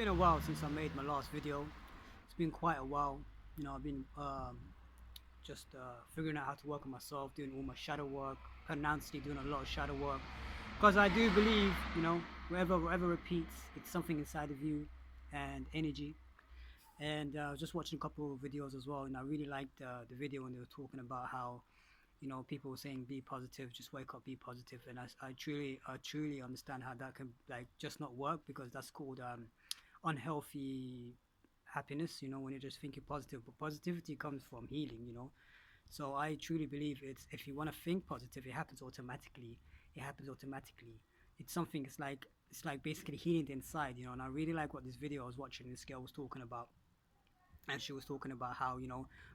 been a while since I made my last video. It's been quite a while. I've been just figuring out how to work on myself, doing all my shadow work, pronouncedly doing a lot of shadow work. Because I do believe, whatever repeats, it's something inside of you and energy. And I was just watching a couple of videos as well, and I really liked the video when they were talking about how people were saying be positive, just wake up, be positive, and I truly understand how that can like just not work, because that's called unhealthy happiness, when you're just thinking positive. But positivity comes from healing, so I truly believe it's, if you want to think positive, it happens automatically. It happens automatically. It's something, it's like basically healing the inside, and I really like what this video I was watching, this girl was talking about. And she was talking about how,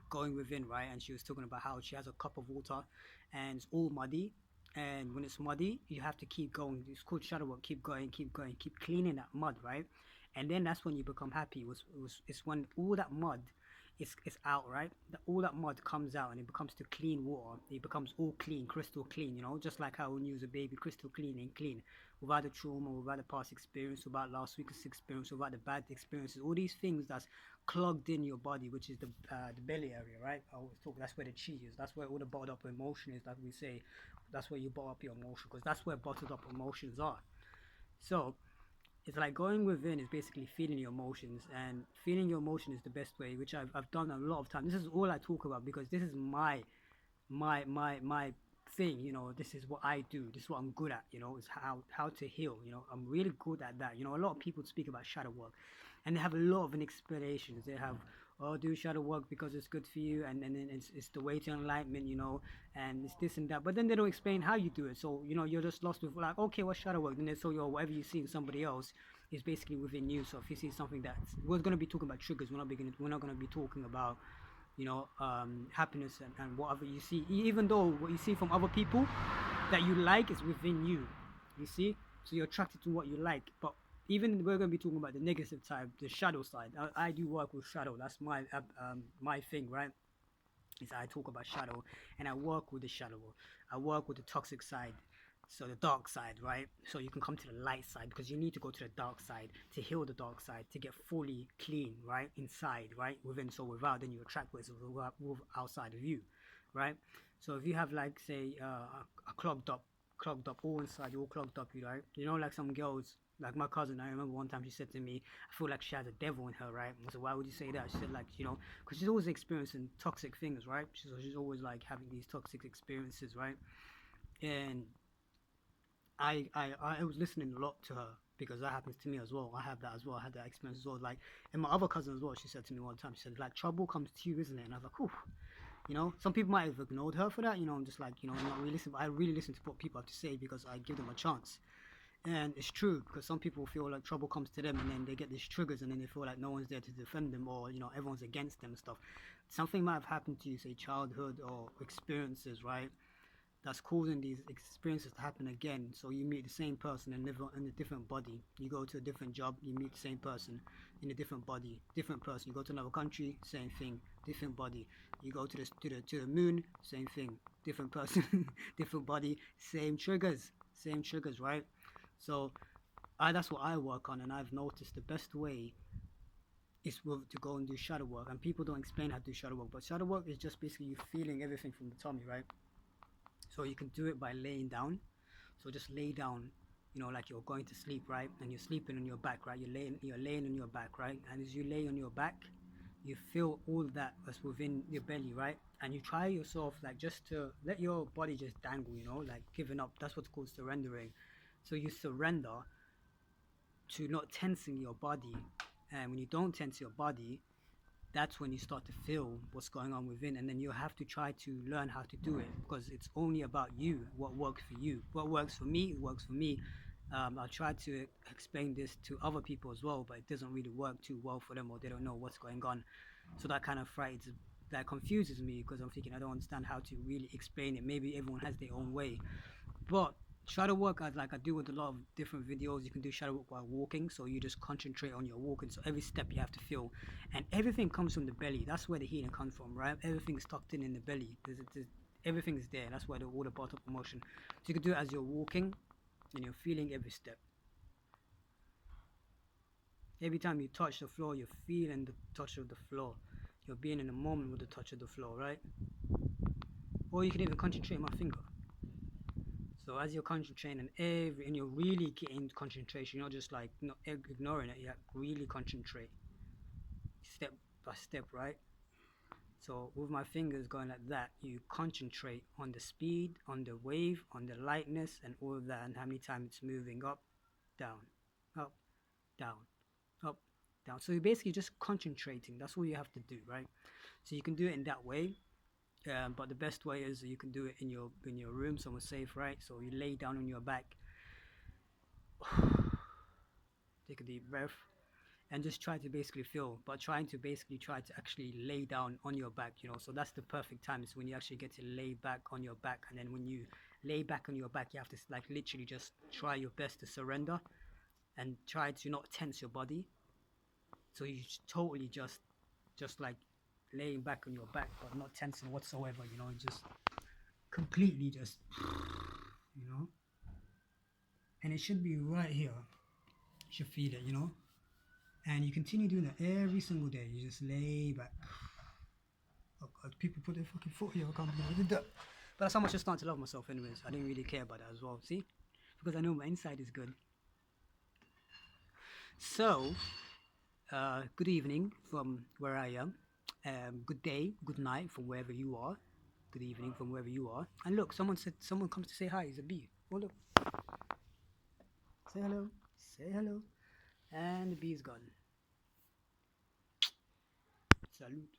going within, right? And she was talking about how she has a cup of water and it's all muddy. And when it's muddy, you have to keep going. It's called shadow work. Keep going, keep going, keep cleaning that mud, right? And then that's when you become happy. It's when all that mud is out, right? All that mud comes out and it becomes to clean water. It becomes all clean, crystal clean, just like how when you was a baby, crystal clean and clean, without the trauma, without the past experience, without last week's experience, without the bad experiences, all these things that's clogged in your body, which is the belly area, right? I always talk. That's where the chi is. That's where all the bottled up emotion is. That we say, that's where you bottle up your emotion, because that's where bottled up emotions are. So it's like going within is basically feeling your emotions, and feeling your emotion is the best way, which I've done a lot of time. This is all I talk about, because this is my thing. This is what I do. This is what I'm good at. Is how to heal. I'm really good at that. A lot of people speak about shadow work, and they have a lot of explanations. They have, oh, do shadow work because it's good for you, and then it's the way to enlightenment, and it's this and that. But then they don't explain how you do it. So you're just lost with like, okay, what's shadow work? Then they, so whatever you see in somebody else is basically within you. So if you see something that's, we're gonna be talking about triggers. We're not gonna be talking about happiness and whatever you see, even though what you see from other people that you like is within you. You see, so you're attracted to what you like. But even we're going to be talking about the negative side, the shadow side. I do work with shadow. That's my thing, right? Is I talk about shadow, and I work with the shadow. I work with the toxic side, so the dark side, right? So you can come to the light side, because you need to go to the dark side to heal the dark side, to get fully clean, right? Inside, right? Within, so without, then you attract what's outside of you, right? So if you have, like, say, a clogged up all inside, you're all clogged up, right? Like some girls, like my cousin, I remember one time she said to me, I feel like she has a devil in her, right? I said, why would you say that? She said, like, because she's always experiencing toxic things, right? She's always like having these toxic experiences, right? And I was listening a lot to her, because that happens to me as well. I have that as well. I had that experience as well. Like, and my other cousin as well, she said to me one time, she said, like, trouble comes to you, isn't it? And I was like, ooh. Some people might have ignored her for that. I'm just like, not really listen. But I really listen to what people have to say, because I give them a chance. And it's true, because some people feel like trouble comes to them, and then they get these triggers, and then they feel like no one's there to defend them, or everyone's against them and stuff. Something might have happened to you, say childhood or experiences, right? That's causing these experiences to happen again. So you meet the same person and live in a different body. You go to a different job, you meet the same person in a different body, different person. You go to another country, same thing, different body. You go to the moon, same thing, different person, different body, same triggers, right? So that's what I work on, and I've noticed the best way is to go and do shadow work. And people don't explain how to do shadow work, but shadow work is just basically you feeling everything from the tummy, right? So you can do it by laying down. So just lay down, like you're going to sleep, right? And you're sleeping on your back, right? You're laying on your back, right? And as you lay on your back, you feel all that that's within your belly, right? And you try yourself, like, just to let your body just dangle, like giving up. That's what's called surrendering. So you surrender to not tensing your body. And when you don't tense your body, that's when you start to feel what's going on within, and then you have to try to learn how to do it, because it's only about you, what works for you. What works for me, it works for me. I'll try to explain this to other people as well, but it doesn't really work too well for them, or they don't know what's going on. So that kind of frightens, that confuses me, because I'm thinking I don't understand how to really explain it. Maybe everyone has their own way. But shadow work, I do with a lot of different videos. You can do shadow work while walking, so you just concentrate on your walking. So every step you have to feel, and everything comes from the belly. That's where the healing comes from, right? Everything's tucked in the belly. Everything is there. That's why all the bottom emotion. So you can do it as you're walking, and you're feeling every step. Every time you touch the floor, you're feeling the touch of the floor. You're being in a moment with the touch of the floor, right? Or you can even concentrate on my finger. So as you're concentrating and you're really getting concentration, you're not just like not ignoring it. You have to really concentrate, step by step, right? So with my fingers going like that, you concentrate on the speed, on the wave, on the lightness, and all of that, and how many times it's moving up, down, up, down, up, down. So you're basically just concentrating. That's all you have to do, right? So you can do it in that way. But the best way is you can do it in your room, somewhere safe, right? So you lay down on your back, take a deep breath, and just try to basically feel, but trying to basically try to actually lay down on your back, you know. So that's the perfect time is when you actually get to lay back on your back, and then when you lay back on your back, you have to like literally just try your best to surrender and try to not tense your body. So you totally just like laying back on your back, but not tensing whatsoever, you know, just completely just, you know, and it should be right here. You should feel it, you know, and you continue doing that every single day. You just lay back. Oh God, people put their fucking foot here. I can't believe I did that. But that's how much I started to love myself, anyways. I didn't really care about that as well. See, because I know my inside is good. So, good evening from where I am. Good day, good night from wherever you are. Good evening from wherever you are. And look, someone comes to say hi. It's a bee. Oh look, say hello, say hello, and the bee is gone. Salute.